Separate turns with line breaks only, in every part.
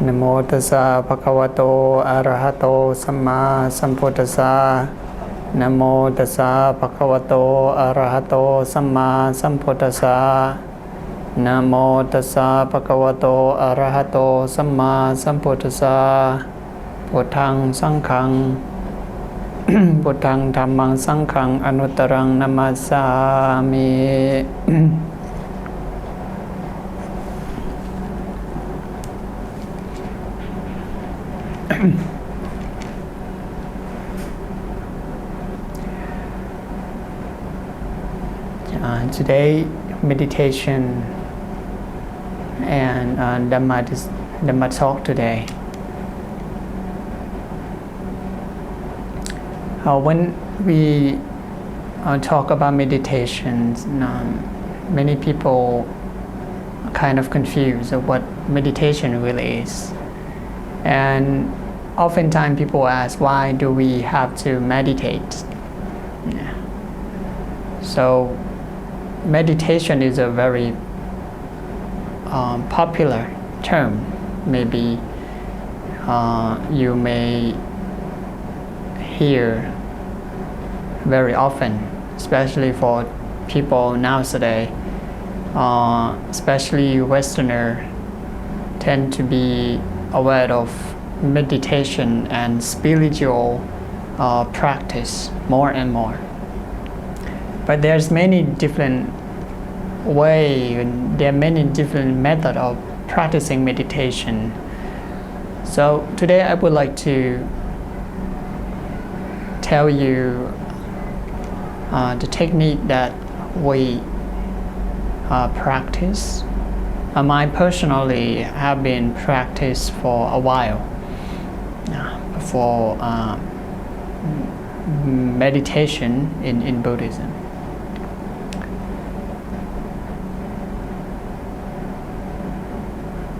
นะโมตัสสะภะคะวะโตอะระหะโตสัมมาสัมพุทธัสสะนะโมตัสสะภะคะวะโตอะระหะโตสัมมาสัมพุทธัสสะนะโมตัสสะภะคะวะโตอะระหะโตสัมมาสัมพุทธัสสะพุทธังสังฆัง พุทธังธัมมังสังฆังอนุตตรังนัมมัสสามิ Today meditation and Dhamma talk today. When we talk about meditations, many people are kind of confused of what meditation really is. And oftentimes people ask, why do we have to meditate? Yeah. So meditation is a very popular term. Maybe you may hear very often, especially for people nowadays, especially Westerner, tend to be aware of meditation and spiritual practice more and more. But there's many different ways, there are many different methods of practicing meditation. So today I would like to tell you the technique that we practice. I personally have been practiced for a while for meditation in Buddhism.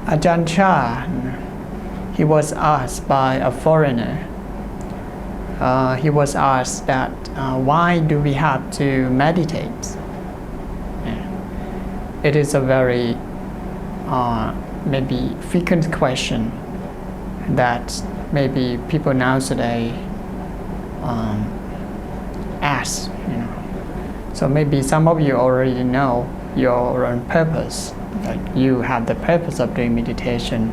Ajahn Chah, he was asked by a foreigner. He was asked that why do we have to meditate? It is a very maybe frequent question that maybe people nowadays ask. So maybe some of you already know your own purpose. Like you have the purpose of doing meditation,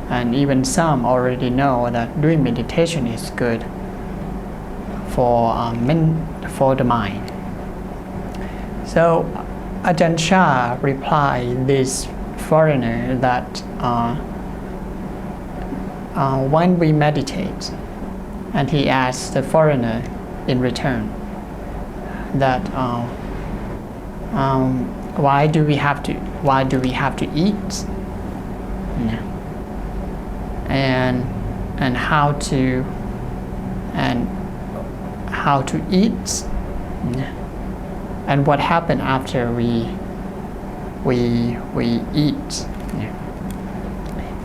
and even some already know that doing meditation is good for the mind. So Ajahn Chah replied this foreigner that when we meditate, and he asked the foreigner in return that why do we have to eat, and how to eat, and what happened after we eat.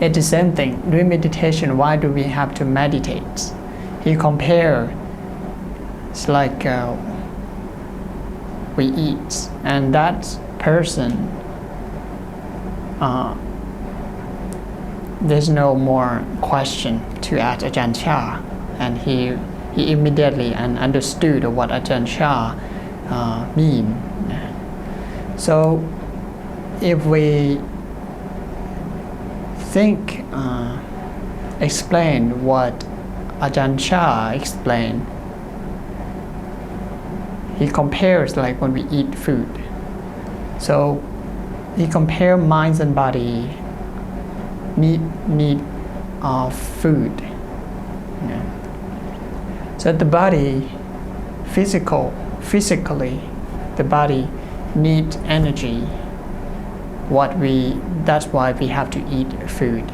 It's the same thing. During meditation, why do we have to meditate? He compared, it's like we eat, and that person, there's no more question to ask Ajahn Chah, and he immediately understood what Ajahn Chah mean. So if we think, explain what Ajahn Chah explained, he compares like when we eat food. So he compares minds and body need of food. So the body, physically, the body needs energy. That's why we have to eat food.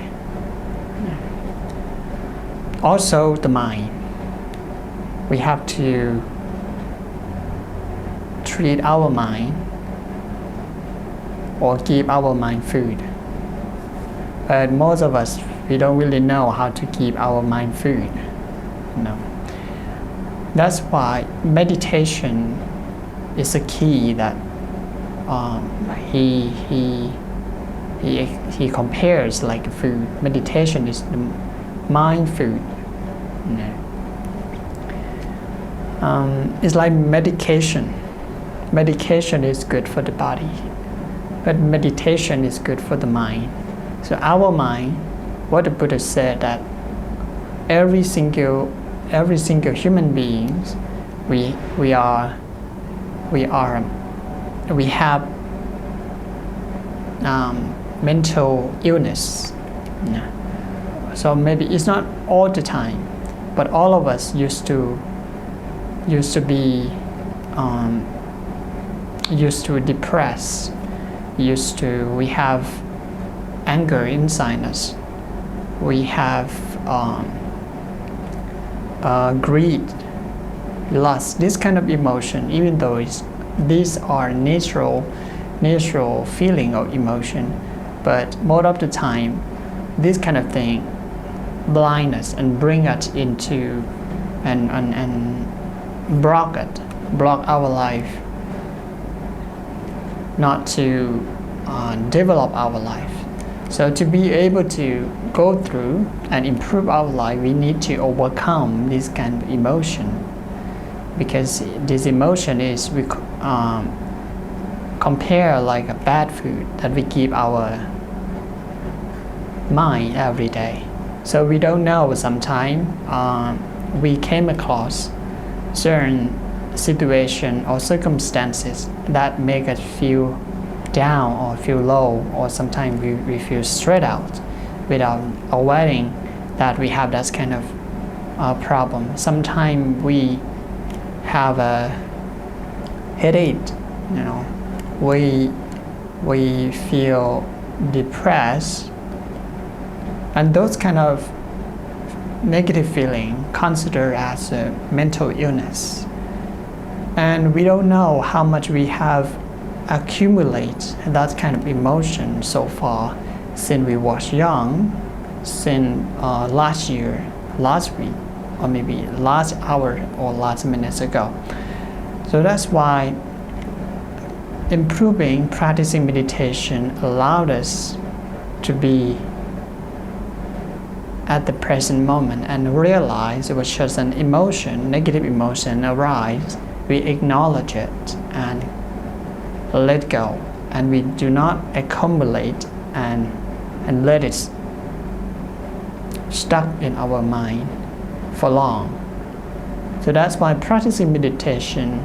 Also the mind. We have to treat our mind or give our mind food. But most of us, we don't really know how to give our mind food. That's why meditation is a key that he he compares like food. Meditation is the mind food. It's like medication. Medication is good for the body, but meditation is good for the mind. So our mind, what the Buddha said, that every single human beings, we have mental illness. So maybe it's not all the time, but all of us used to be used to depressed, we have anger inside us, we have greed, lust, this kind of emotion, even though these are natural feeling of emotion, but most of the time this kind of thing blind us and bring us into and block our life, not to develop our life. So to be able to go through and improve our life, we need to overcome this kind of emotion, because this emotion is compare like a bad food that we give our mind every day. So we don't know, sometimes we came across certain situation or circumstances that make us feel down or feel low, or sometimes we feel stressed out without awareing that we have that kind of problem. Sometimes we have a headache, we feel depressed, and those kind of negative feeling considered as a mental illness. And we don't know how much we have accumulate that kind of emotion so far since we was young, since last year, last week, or maybe last hour or last minutes ago. So that's why practicing meditation allowed us to be at the present moment and realize it was just an emotion, negative emotion arise. We acknowledge it and let go, and we do not accumulate and let it stuck in our mind for long. So that's why practicing meditation,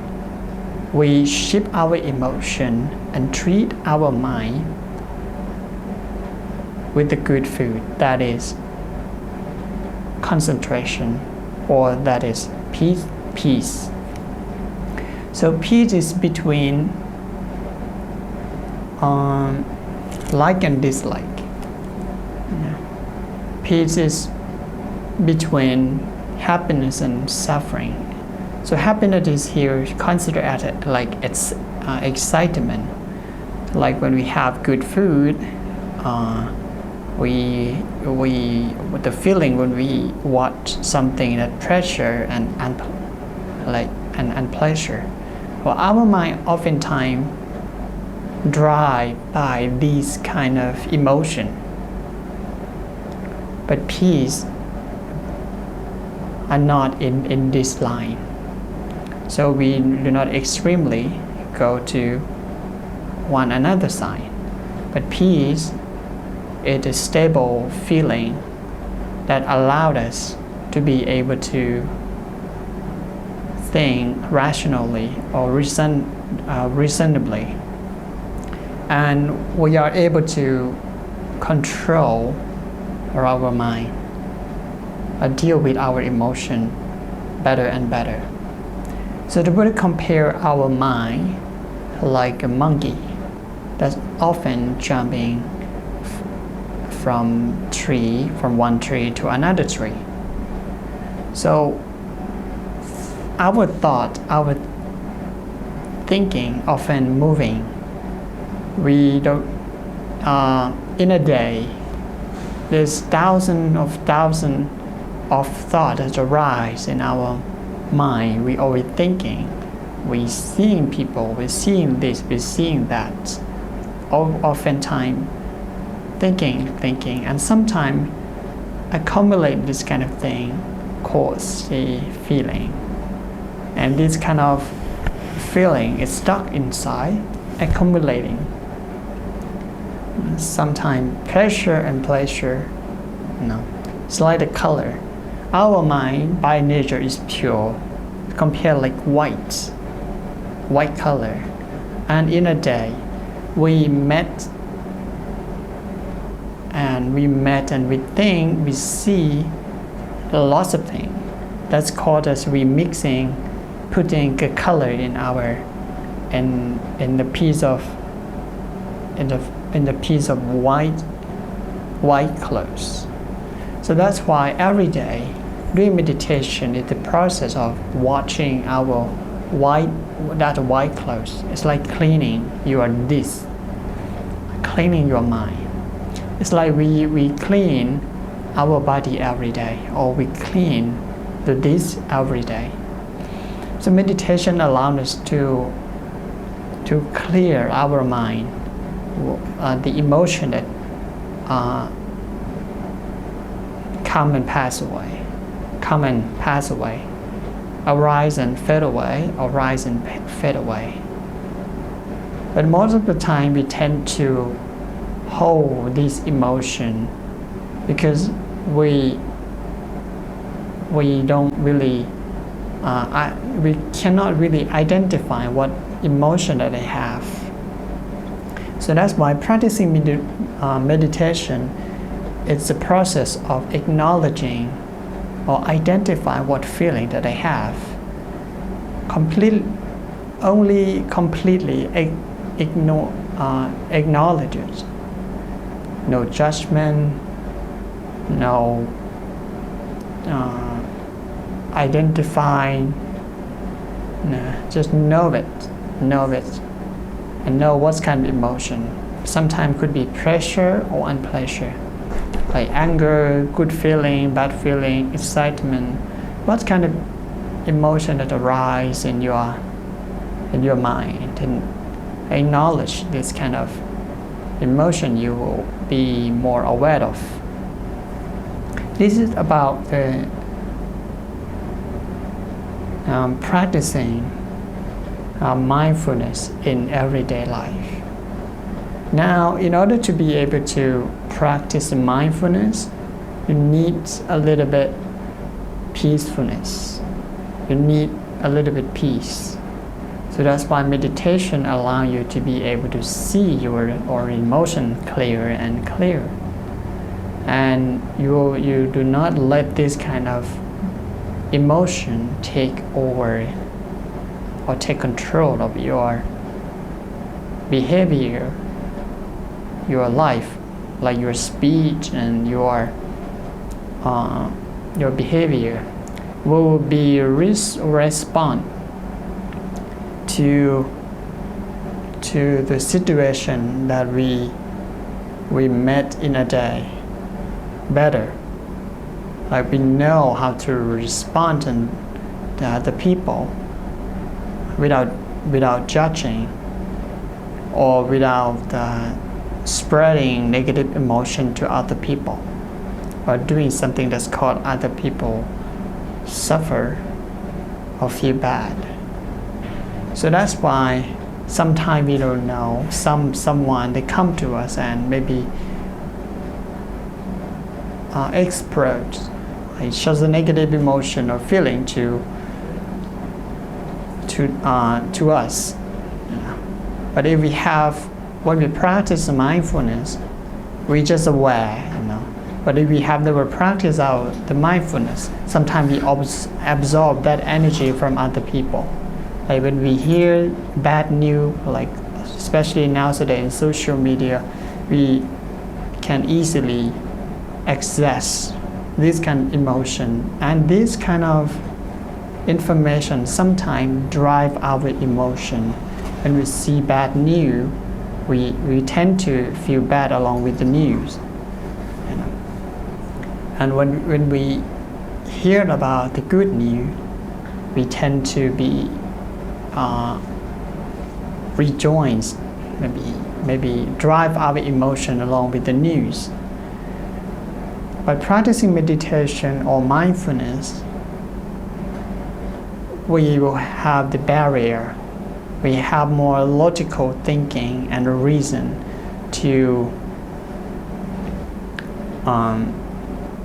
we shift our emotion and treat our mind with the good food, that is concentration, or that is peace. So peace is between like and dislike. Peace is between happiness and suffering. So happiness is here considered as like it's excitement. Like when we have good food, the feeling when we watch something that pleasure and pleasure. Well, our mind oftentimes driven by these kind of emotion, but peace are not in this line. So we do not extremely go to one another side, but peace is a stable feeling that allowed us to be able to think rationally or reasonably, and we are able to control our mind, deal with our emotion better and better. So the Buddha compare our mind like a monkey that's often jumping from one tree to another tree. So our thought, our thinking often moving. We don't, in a day, there's thousands of thoughts that arise in our mind. We always thinking, we seeing people, we seeing this, we seeing that. Oftentimes thinking, and sometimes accumulate this kind of thing cause a feeling, and this kind of feeling is stuck inside, accumulating. Sometimes pressure and pleasure, it's like the color. Our mind by nature is pure, compared like white color, and in a day we met and we think, we see lots of things. That's called as remixing, putting a color in our in the piece of white clothes. So that's why every day doing meditation is the process of watching our white clothes. It's like cleaning your mind. It's like we clean our body every day, or we clean the dish every day. So meditation allows us to clear our mind, the emotion that come and pass away, arise and fade away, But most of the time we tend to hold this emotion because we don't really we cannot really identify what emotion that they have. So that's why practicing meditation, it's a process of acknowledging or identify what feeling that they have. Completely acknowledge it. No judgment, no identifying. No, just know it, and know what kind of emotion. Sometimes could be pressure or unpleasure, like anger, good feeling, bad feeling, excitement. What kind of emotion that arise in your mind, and acknowledge this kind of emotion, you will be more aware of. This is about the practicing mindfulness in everyday life. Now, in order to be able to practice mindfulness, you need a little bit peacefulness. You need a little bit peace. So that's why meditation allows you to be able to see your emotion clearer and clearer. And you do not let this kind of emotion take over or take control of your behavior, your life, like your speech and your behavior will be respond to the situation that we met in a day better. Like we know how to respond to the other people without judging or without spreading negative emotion to other people, or doing something that's called other people suffer or feel bad. So that's why sometimes we don't know, someone they come to us and maybe express, it shows a negative emotion or feeling to us. But if we have, when we practice mindfulness, we just aware, But if we have never practiced the mindfulness, sometimes we absorb that energy from other people. Like when we hear bad news, like especially nowadays in social media, we can easily access this kind of emotion, and this kind of information sometimes drive our emotion. When we see bad news, we tend to feel bad along with the news. And when we hear about the good news, we tend to be rejoiced, maybe maybe drive our emotion along with the news. By practicing meditation or mindfulness, we will have the barrier. We have more logical thinking and a reason to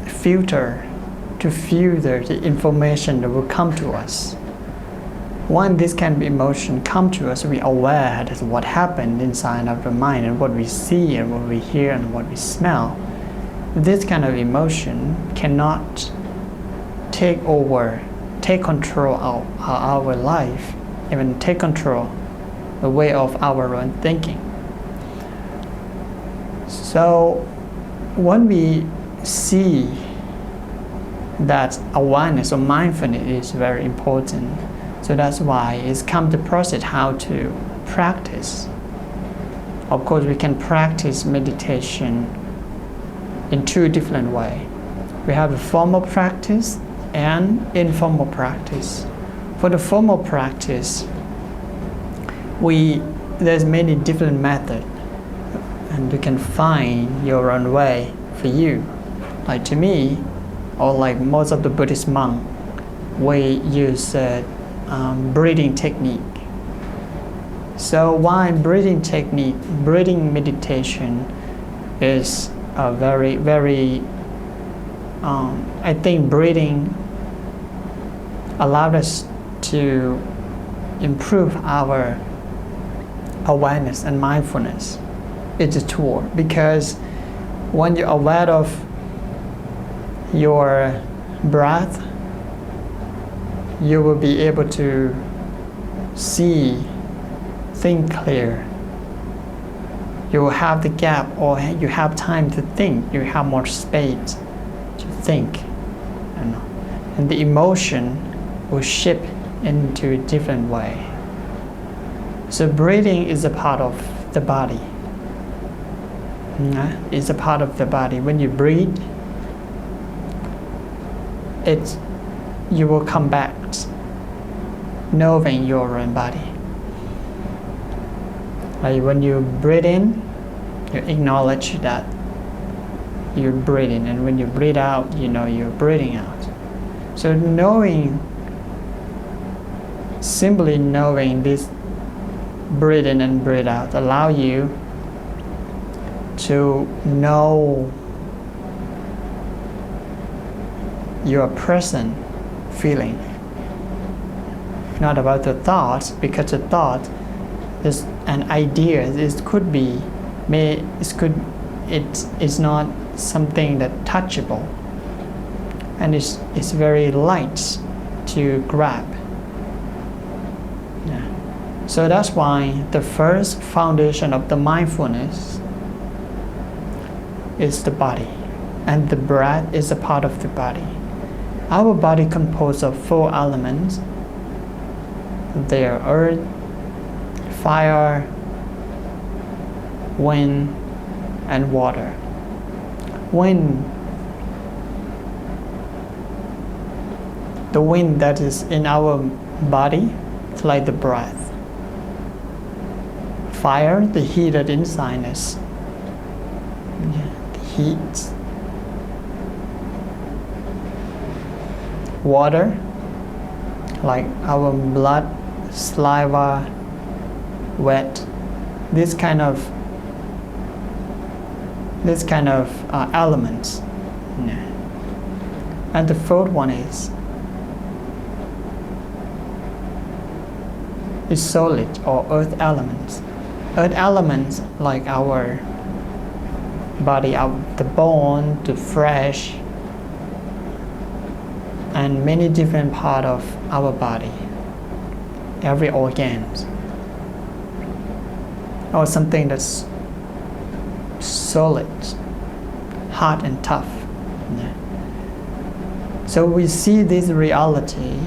filter the information that will come to us. When this kind of emotion come to us, we are aware of what happened inside of the mind and what we see and what we hear and what we smell. This kind of emotion cannot take control of our life, even take control the way of our own thinking. So when we see that awareness or mindfulness is very important, so that's why it's come to process how to practice. Of course, we can practice meditation in two different ways. We have a formal practice and informal practice. For the formal practice, there's many different methods, and you can find your own way for you. Like to me, or like most of the Buddhist monks, we use breathing technique. So why breathing technique, breathing meditation is very, very, I think breathing allowed us to improve our awareness and mindfulness. It's a tool, because when you're aware of your breath, you will be able to think clear. You will have the gap, or you have time to think. You have more space to think, and the emotion will shift into a different way. So breathing is a part of the body. It's a part of the body. When you breathe, you will come back knowing your own body. Like when you breathe in, you acknowledge that you're breathing, and when you breathe out, you know you're breathing out. So simply knowing this breathe in and breathe out allow you to know your present feeling, not about the thoughts, because the thought is an idea. It's not something that touchable, and it's very light to grab. So that's why the first foundation of the mindfulness is the body, and the breath is a part of the body. Our body composed of 4 elements. They are earth, fire, wind, and water. The wind that is in our body is like the breath. Fire, the heat that inside us. The heat. Water, like our blood, saliva, wet. This kind of elements. And the fourth one is solid or earth elements. Earth elements like our body, the bone, the flesh, and many different parts of our body, every organ, or something that's solid, hard and tough. So we see this reality.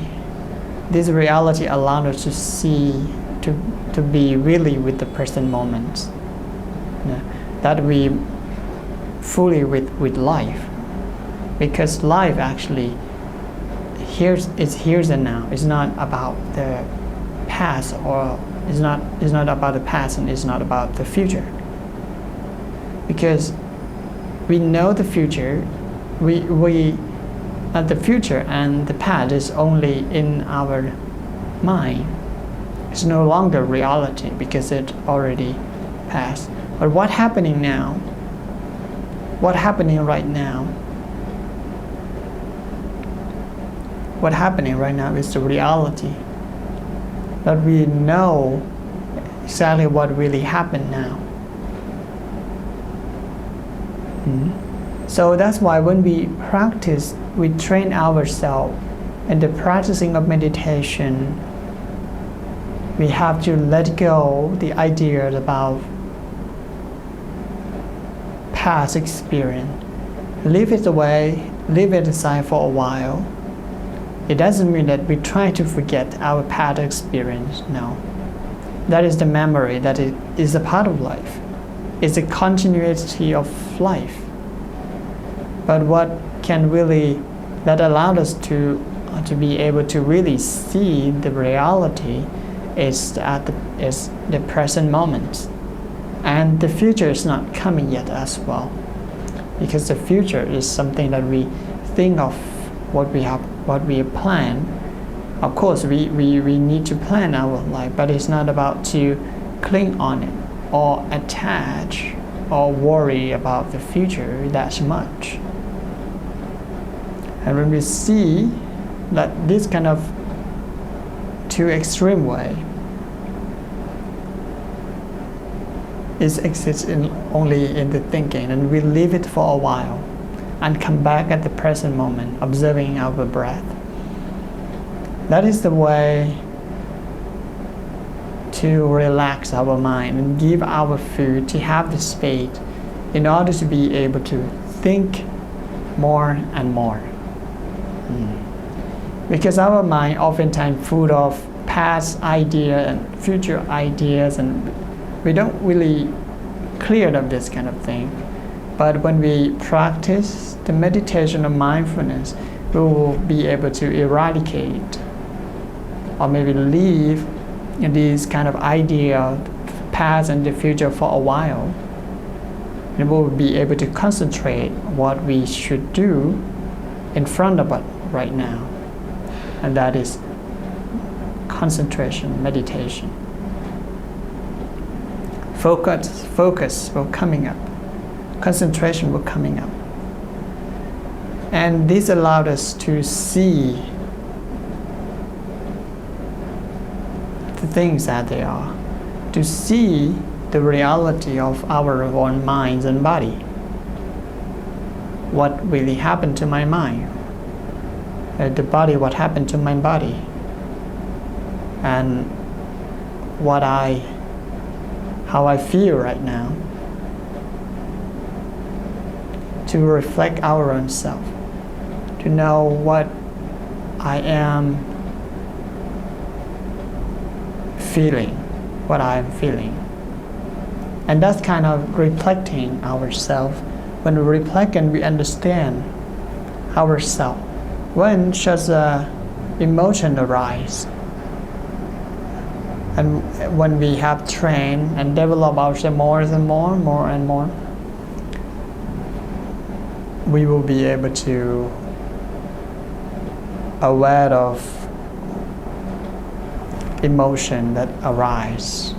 This reality allows us to see, to be really with the present moment. That we fully with life, because life actually is here and now. It's not about the past, or it's not about the past, and it's not about the future. because we know the future. The future and the past is only in our mind. It's no longer reality because it already passed. But what's happening now? What's happening right now? What's happening right now is the reality. That we know exactly what really happened now. So that's why when we practice, we train ourselves in the practicing of meditation. We have to let go the ideas about past experience. Leave it away, leave it aside for a while. It doesn't mean that we try to forget our past experience, no. That is the memory, that it is a part of life. It's a continuity of life. But what can really, that allowed us to be able to really see the reality is the present moment. And the future is not coming yet as well. Because the future is something that we think of what we plan. Of course, we need to plan our life, but it's not about to cling on it or attach or worry about the future that much. And when we see that this kind of too extreme way exists only in the thinking, and we leave it for a while and come back at the present moment, observing our breath. That is the way to relax our mind and give our food to have the space in order to be able to think more and more. Because our mind oftentimes full of past ideas and future ideas, and we don't really clear of this kind of thing. But when we practice the meditation of mindfulness, we will be able to eradicate or maybe leave these kind of idea of past and the future for a while. And we will be able to concentrate what we should do in front of us right now. And that is concentration, meditation. Focus will coming up. Concentration will coming up. And this allowed us to see the things that they are, to see the reality of our own minds and body. What really happened to my mind? The body, what happened to my body? And how I feel right now. To reflect our own self, to know what I am feeling, what I am feeling. And that's kind of reflecting ourselves. When we reflect and we understand ourselves, when such emotion arise, and when we have trained and developed ourselves more and more, we will be able to aware of emotion that arise.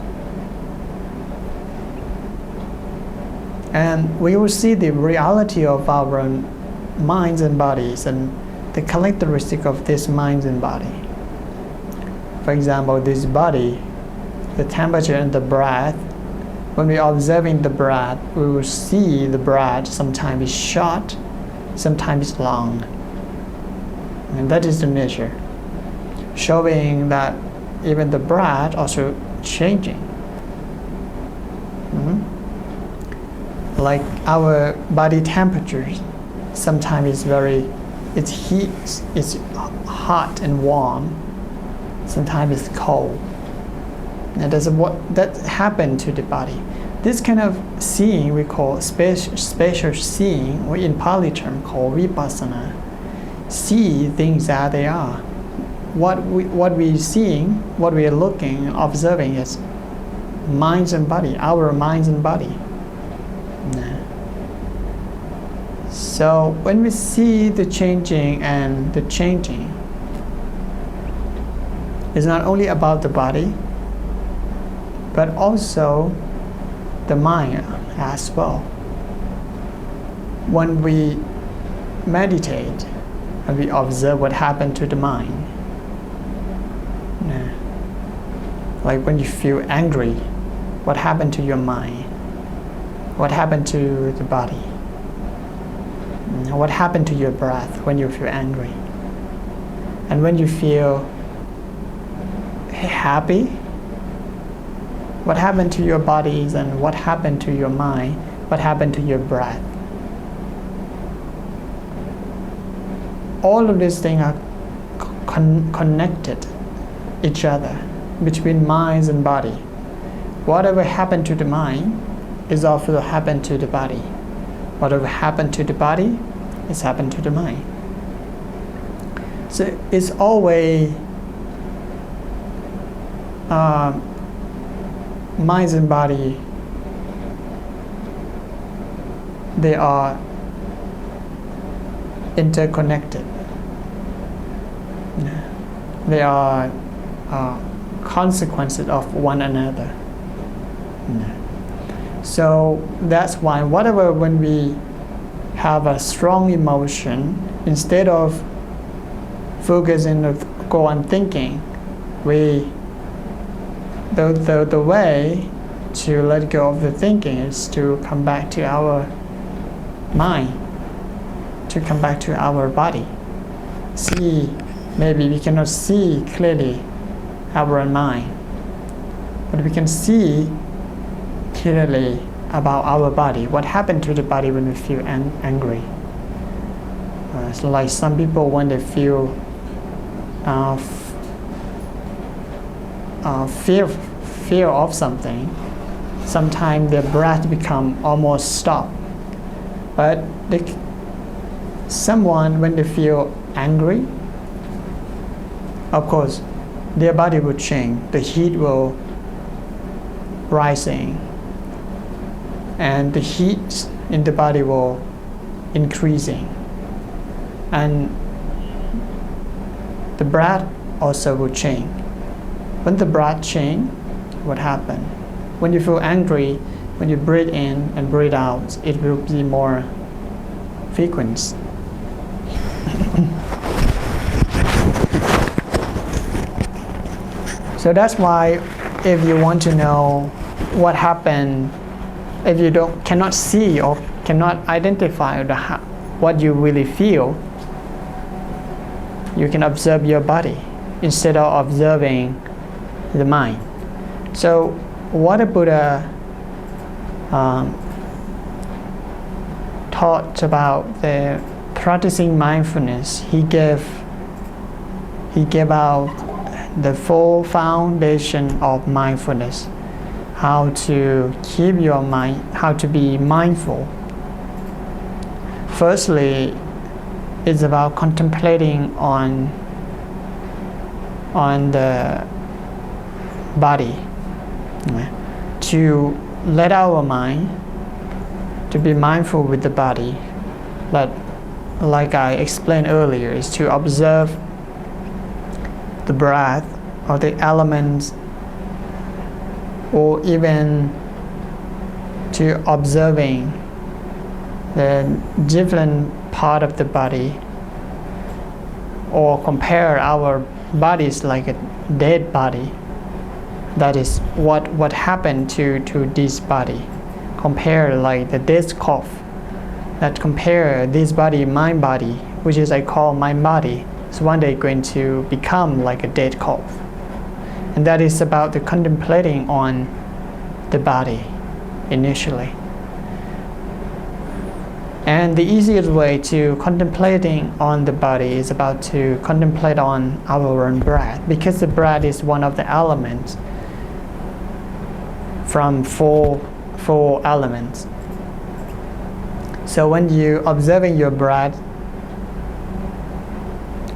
And we will see the reality of our own minds and bodies and the characteristic of this minds and body. For example, this body, the temperature and the breath, when we are observing the breath, we will see the breath sometimes is short, sometimes it's long. And that is the nature, showing that even the breath also changing. Like our body temperature, sometimes it's heat, it's hot and warm, sometimes it's cold. And that's what that happened to the body. This kind of seeing we call spatial seeing, or in Pali term called Vipasana. See things that they are. What we're seeing, what we are looking, observing is minds and body, our minds and body. So when we see the changing and the changing, it's not only about the body, but also the mind as well. When we meditate and we observe what happened to the mind, like when you feel angry, what happened to your mind? What happened to the body? What happened to your breath when you feel angry? And when you feel happy, what happened to your bodies and what happened to your mind? What happened to your breath? All of these things are connected each other between minds and body. Whatever happened to the mind is also happened to the body. Whatever happened to the body is happened to the mind. So it's always minds and body, they are interconnected. They are consequences of one another. So that's why when we have a strong emotion, instead of focusing or go on thinking, the way to let go of the thinking is to come back to our mind, to come back to our body. Maybe we cannot see clearly our mind, but we can see clearly about our body. What happened to the body when we feel angry? It's like some people, when they feel fear of something, sometimes their breath become almost stop. But someone, when they feel angry, of course, their body will change. The heat will rising, and the heat in the body will increasing, and the breath also will change. When the breath change, what happens? When you feel angry, when you breathe in and breathe out, it will be more frequent. So that's why, if you want to know what happened, if you cannot see or cannot identify what you really feel, you can observe your body instead of observing the mind. So what the Buddha taught about the practicing mindfulness, he gave out the full foundation of mindfulness, how to keep your mind, how to be mindful. Firstly, it's about contemplating on the body, to let our mind to be mindful with the body. Like I explained earlier, is to observe the breath or the elements, or even to observing the different part of the body, or compare our bodies like a dead body. That is what happened to this body. Compare like the dead cough. That compare this body, my body, which is I call my body, is one day going to become like a dead cough. And that is about the contemplating on the body initially. And the easiest way to contemplating on the body is about to contemplate on our own breath, because the breath is one of the elements from four elements. So when you observing your breath,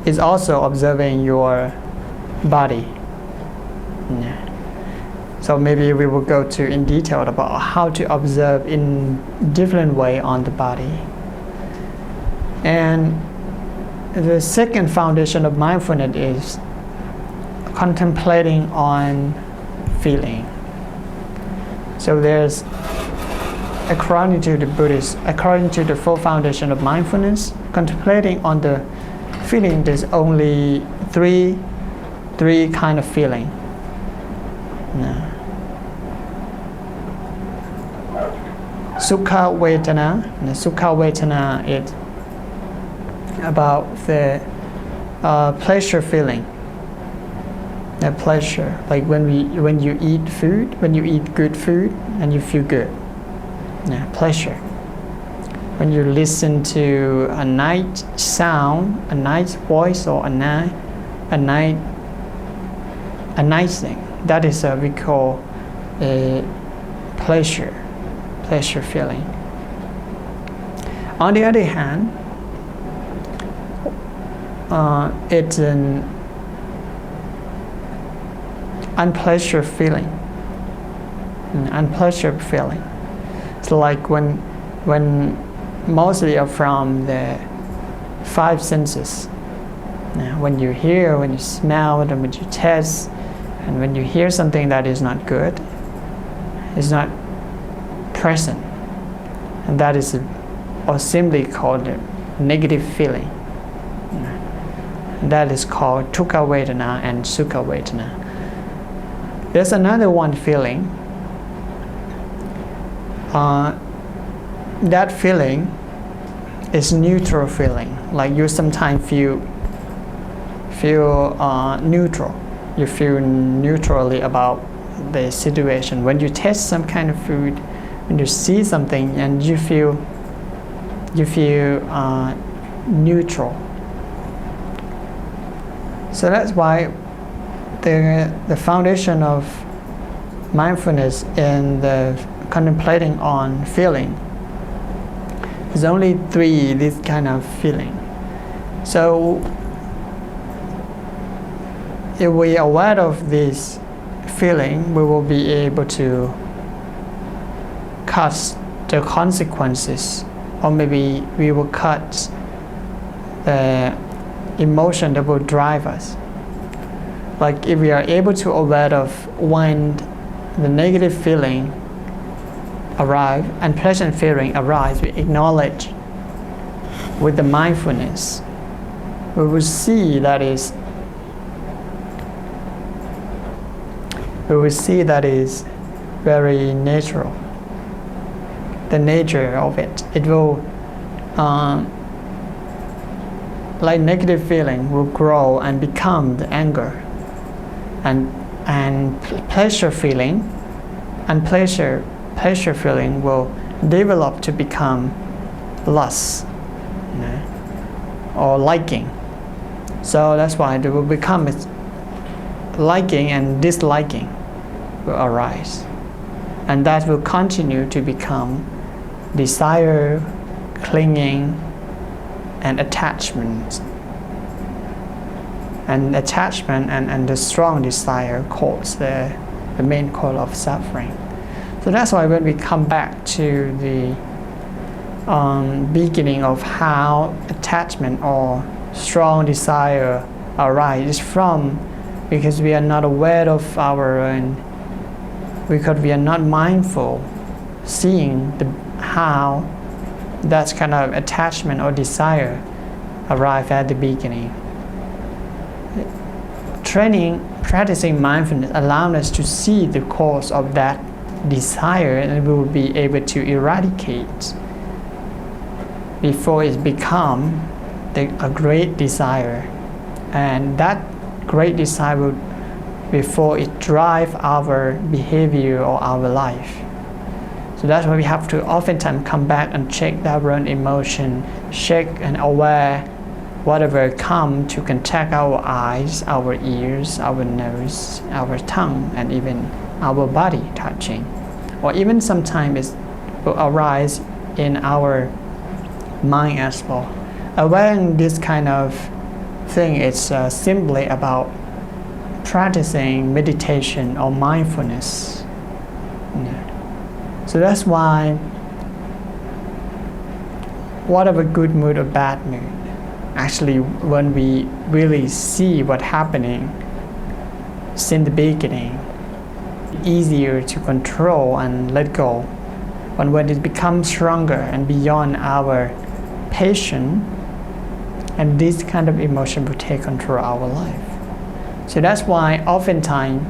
is also observing your body. So maybe we will go to in detail about how to observe in different way on the body. And the second foundation of mindfulness is contemplating on feeling. So there's, according to the Buddhists, according to the four foundation of mindfulness, contemplating on the feeling, there's only three kind of feeling. No. Sukha Vedana. And the Sukha Vedana is about the pleasure feeling. The pleasure, like when you eat food, when you eat good food and you feel good. Yeah, pleasure. When you listen to a nice sound, a nice voice, or a nice thing, that is we call a pleasure feeling. On the other hand, it's an unpleasure feeling. It's like when mostly are from the five senses. When you hear, when you smell, and when you taste, and when you hear something that is not good, is not present, and that is or simply called a negative feeling. That is called Dukkha Vedana and Sukha Vedana. There's another one feeling. That feeling is neutral feeling. Like you sometimes feel neutral. You feel neutrally about the situation. When you taste some kind of food, when you see something, and you feel neutral. So that's why the foundation of mindfulness in the contemplating on feeling is only three, this kind of feeling. So if we are aware of this feeling, we will be able to cut the consequences, or maybe we will cut the emotion that will drive us. Like if we are able to aware of when the negative feeling arrive and pleasant feeling arise, we acknowledge with the mindfulness, we will see that is very natural. The nature of it. It will like negative feeling will grow and become the anger, and pleasure feeling and pleasure feeling will develop to become lust, or liking. So that's why there will become liking and disliking will arise, and that will continue to become desire, clinging, and attachment. And attachment and the strong desire cause the main cause of suffering. So that's why when we come back to the beginning of how attachment or strong desire arises from, because we are not aware of our own, because we are not mindful, seeing how that kind of attachment or desire arrive at the beginning. Practicing mindfulness allows us to see the cause of that desire, and we will be able to eradicate before it become a great desire, and that great desire will, before it drive our behavior or our life. So that's why we have to oftentimes come back and check our own emotion, check and aware whatever come to contact our eyes, our ears, our nose, our tongue, and even our body touching. Or even sometimes it will arise in our mind as well. Awareness this kind of thing is simply about practicing meditation or mindfulness. So that's why whatever good mood or bad mood, actually when we really see what's happening since the beginning, easier to control and let go. But when it becomes stronger and beyond our patience, and this kind of emotion will take control of our life. So that's why oftentimes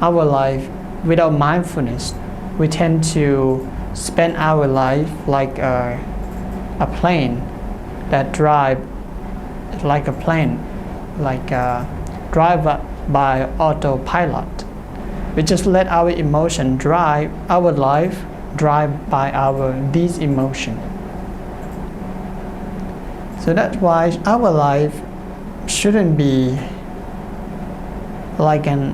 our life without mindfulness, we tend to spend our life like a plane that drive like a plane, drive by autopilot. We just let our emotion drive our life, drive by these emotion. So that's why our life shouldn't be like an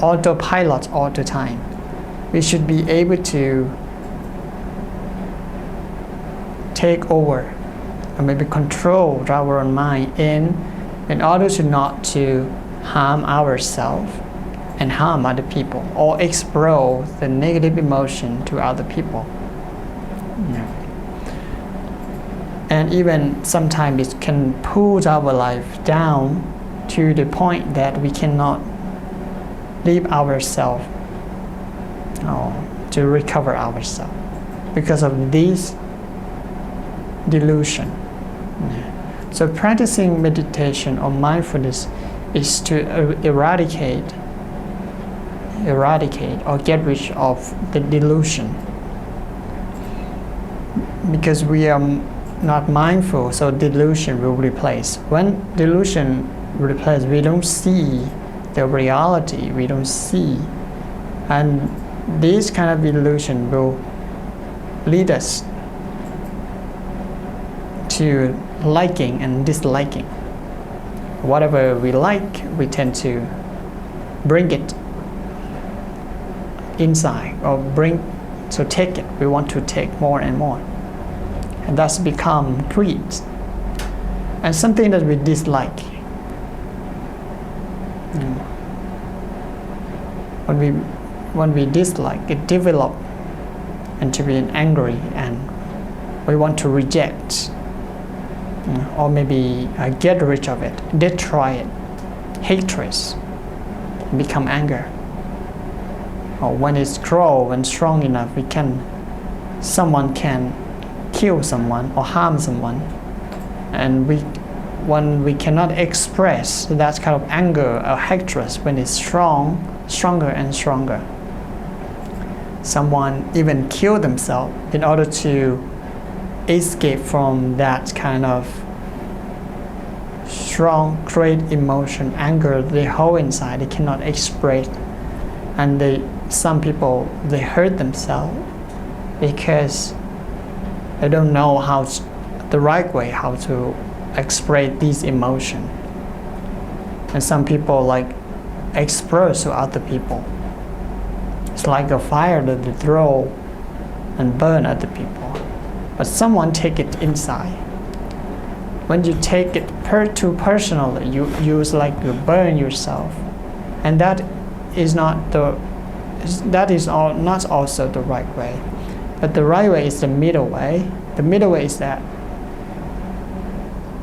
autopilot all the time. We should be able to take over or maybe control our own mind in order to not to harm ourselves and harm other people or explore the negative emotion to other people. Yeah. And even sometimes it can pull our life down to the point that we cannot leave ourselves to recover ourselves because of this delusion. Yeah. So practicing meditation or mindfulness is to eradicate or get rid of the delusion. Because we are not mindful, so delusion will replace. When delusion replaces, we don't see the reality, we don't see. And this kind of illusion will lead us to liking and disliking. Whatever we like, we tend to bring it inside or take it. We want to take more and more. And thus become greed. And something that we dislike. When we dislike, it develops into being angry and we want to reject. Or maybe get rid of it, destroy it, hatred, become anger. Or when it's grow and strong enough, someone can kill someone or harm someone, and when we cannot express that kind of anger or hatred, when it's stronger and stronger, someone even kill themselves in order to escape from that kind of strong, great emotion, anger they hold inside, they cannot express. And some people, they hurt themselves because they don't know the right way how to express these emotions. And some people express to other people. It's like a fire that they throw and burn other people. But someone take it inside. When you take it too personally, you burn yourself, and that is not also the right way. But the right way is the middle way. The middle way is that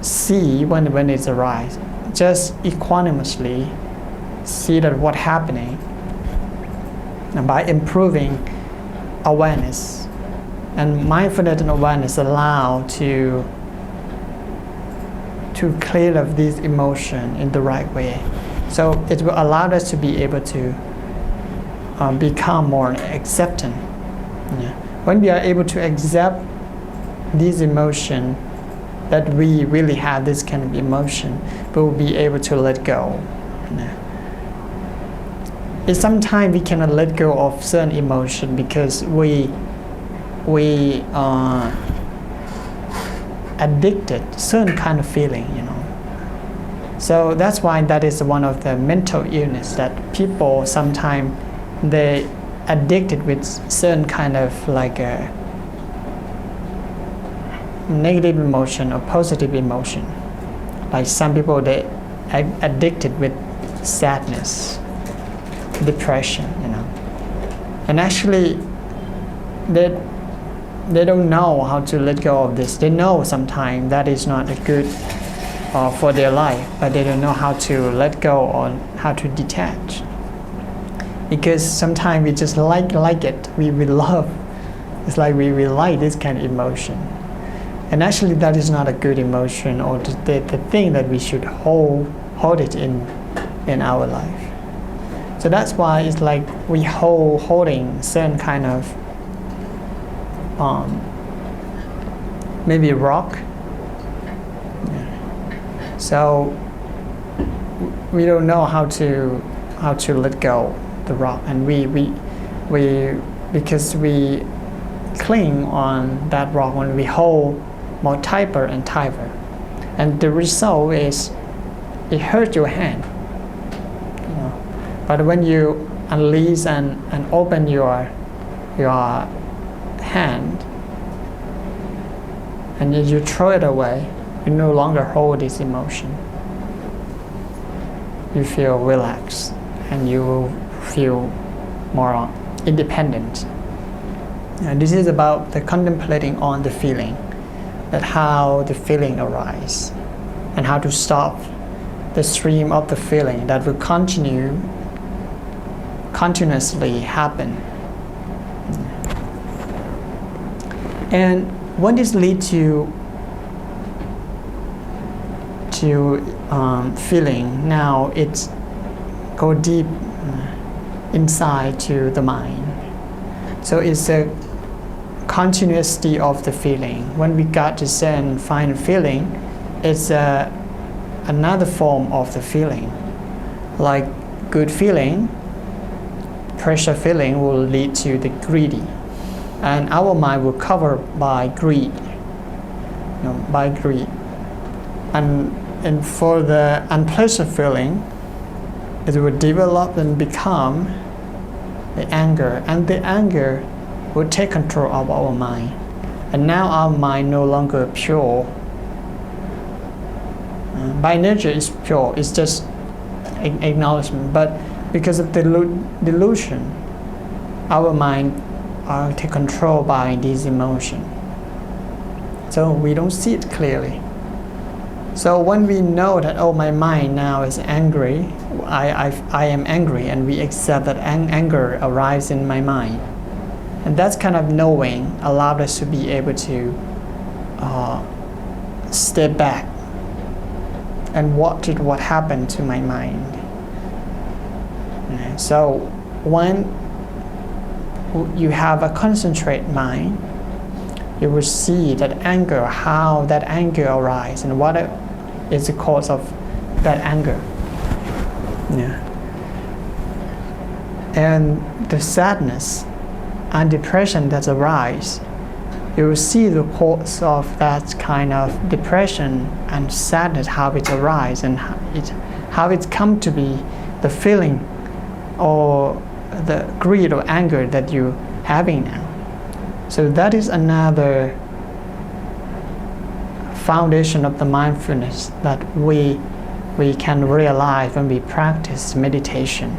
see when it's arise, just equanimously see that what's happening, and by improving awareness. And mindfulness and awareness allow to clear up this emotion in the right way. So it will allow us to be able to become more accepting. Yeah. When we are able to accept this emotion, that we really have this kind of emotion, we will be able to let go. Yeah. Sometimes we cannot let go of certain emotion because we are addicted to certain kind of feeling, So that's why that is one of the mental illness that people sometimes they addicted with certain kind of a negative emotion or positive emotion. Like some people, they addicted with sadness, depression, And actually they don't know how to let go of this. They know sometimes that is not good for their life, but they don't know how to let go or how to detach. Because sometimes we just like it, we love. It's like we like this kind of emotion. And actually that is not a good emotion or the thing that we should hold it in our life. So that's why it's like we holding certain kind of maybe rock. Yeah. So we don't know how to let go the rock, and we because we cling on that rock when we hold more tighter and tighter, and the result is it hurts your hand. But when you unleash and open your hand and you throw it away, you no longer hold this emotion. You feel relaxed and you feel more independent. And this is about the contemplating on the feeling, that how the feeling arises and how to stop the stream of the feeling that will continuously happen. And when this leads to feeling, now it's go deep inside to the mind. So it's a continuity of the feeling. When we got to certain final feeling, it's another form of the feeling. Like good feeling, pressure feeling will lead to the greedy, and our mind will cover by greed, and for the unpleasant feeling, it will develop and become the anger, and the anger will take control of our mind, and now our mind no longer pure. By nature it's pure, it's just acknowledgement, but because of the delusion, our mind take control by this emotion. So we don't see it clearly. So when we know that, oh, my mind now is angry, I am angry, and we accept that anger arises in my mind. And that's kind of knowing allowed us to be able to step back and watch what happened to my mind. So when you have a concentrate mind, you will see that anger, how that anger arises, and what is the cause of that anger. Yeah. And the sadness and depression that arise, you will see the cause of that kind of depression and sadness, how it arises and how it come to be the feeling or the greed or anger that you're having now. So that is another foundation of the mindfulness that we can realize when we practice meditation.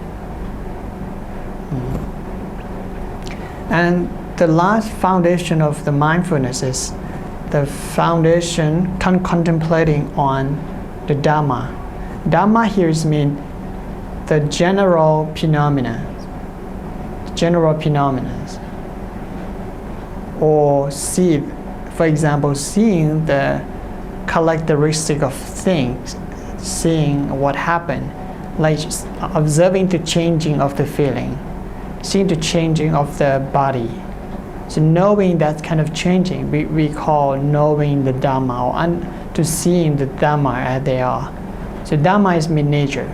And the last foundation of the mindfulness is the foundation contemplating on the Dharma. Dharma here means the general phenomena, or see, for example, seeing the characteristic of things, seeing what happened, like observing the changing of the feeling, seeing the changing of the body. So knowing that kind of changing, we call knowing the Dharma, or to seeing the Dharma as they are. So Dharma is nature.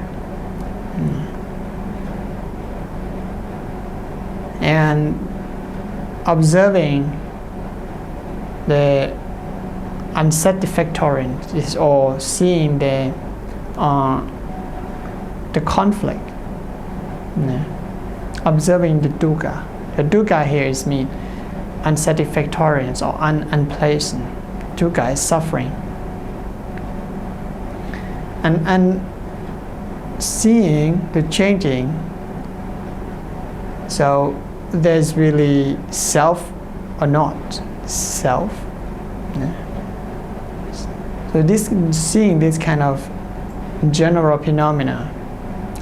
And observing the unsatisfactoriness, or seeing the conflict. Observing the dukkha. The dukkha here means unsatisfactoriness or unpleasant. Dukkha is suffering. And seeing the changing, so there's really or not self. So seeing this kind of general phenomena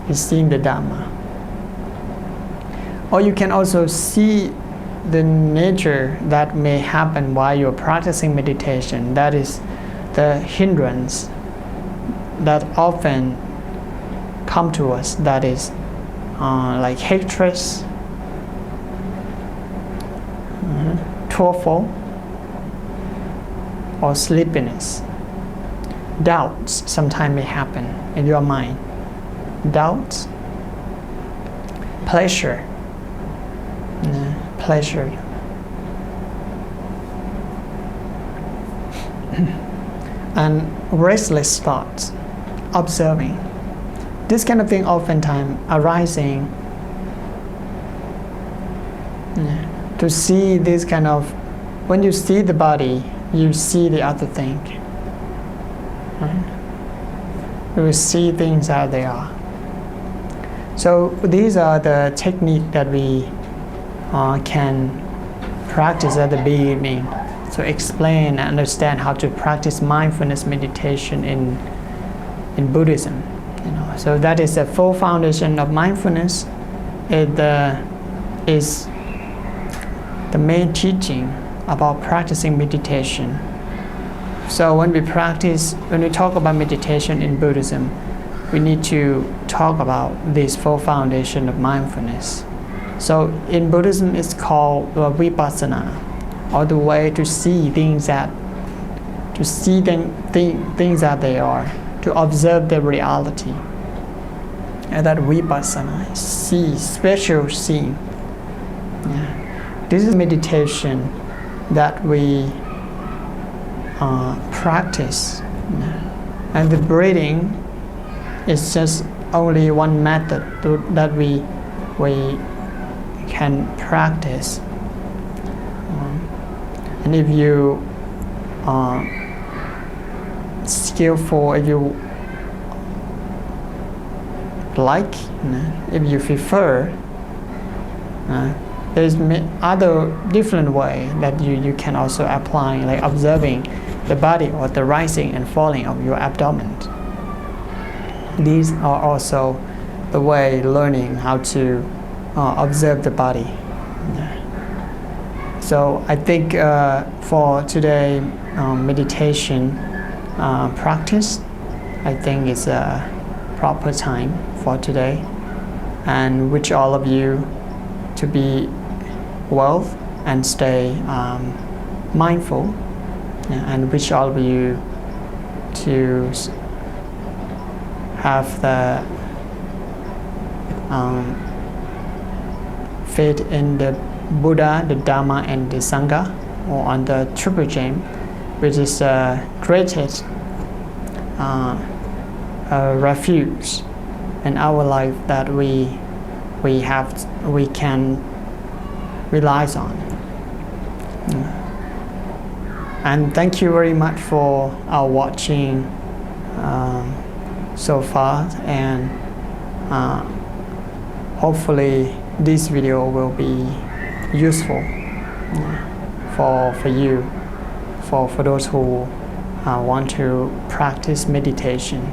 is seeing the Dharma. Or you can also see the nature that may happen while you're practicing meditation. That is the hindrance that often come to us. That is like hatred, torpor, or sleepiness. Doubts sometimes may happen in your mind. Doubts, pleasure, and restless thoughts, observing. This kind of thing oftentimes arising to see this kind of, when you see the body, you see the other thing. You will see things as they are. So these are the techniques that we can practice at the beginning to explain and understand how to practice mindfulness meditation in Buddhism. So that is the full foundation of mindfulness. It is the main teaching about practicing meditation. So when we talk about meditation in Buddhism, we need to talk about this full foundation of mindfulness. So in Buddhism, it's called Vipasana, or the way to see things that they are, to observe the reality. And that Vipasana, see, special seeing. This is meditation that we practice, and the breathing is just only one method that we can practice. And if you are skillful, if you like, if you prefer, there's other different way that you can also apply, like observing the body or the rising and falling of your abdomen. These are also the way learning how to observe the body. So I think for today meditation practice, I think it's a proper time for today, and wish all of you to be well and stay mindful, and wish all of you to have the faith in the Buddha, the Dharma, and the Sangha, or on the Triple Gem, which is the greatest refuge in our life that we can rely on. And thank you very much for watching so far, and hopefully this video will be useful for you, for those who want to practice meditation.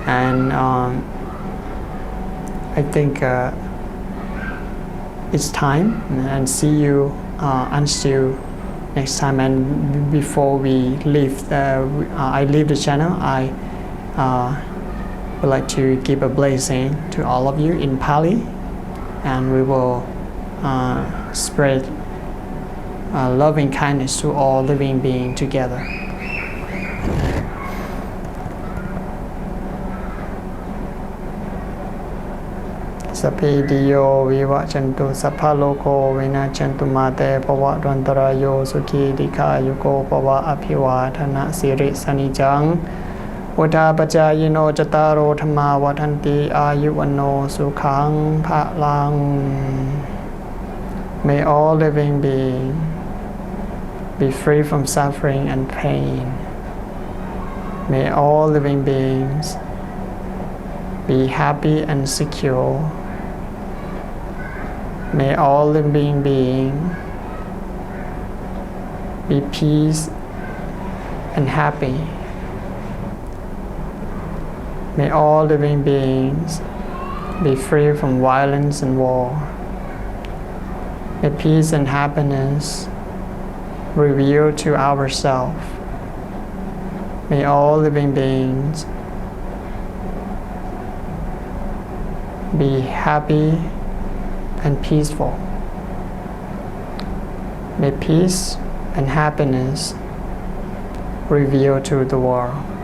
And I think it's time, and see you until next time. And before we leave I leave the channel, I would like to give a blessing to all of you in Pali, and we will spread loving kindness to all living beings together. Sapi diyo vivachantu sapaloko vinachantu mate pavadvantarayo sukhi dikha yuko pava abhivadhana siri sanijang Vata pacayino jataro dhamma vatanti ayuvano sukhang phalang. May all living beings be free from suffering and pain. May all living beings be happy and secure. May all living beings be peace and happy. May all living beings be free from violence and war. May peace and happiness reveal to ourselves. May all living beings be happy and peaceful. May peace and happiness reveal to the world.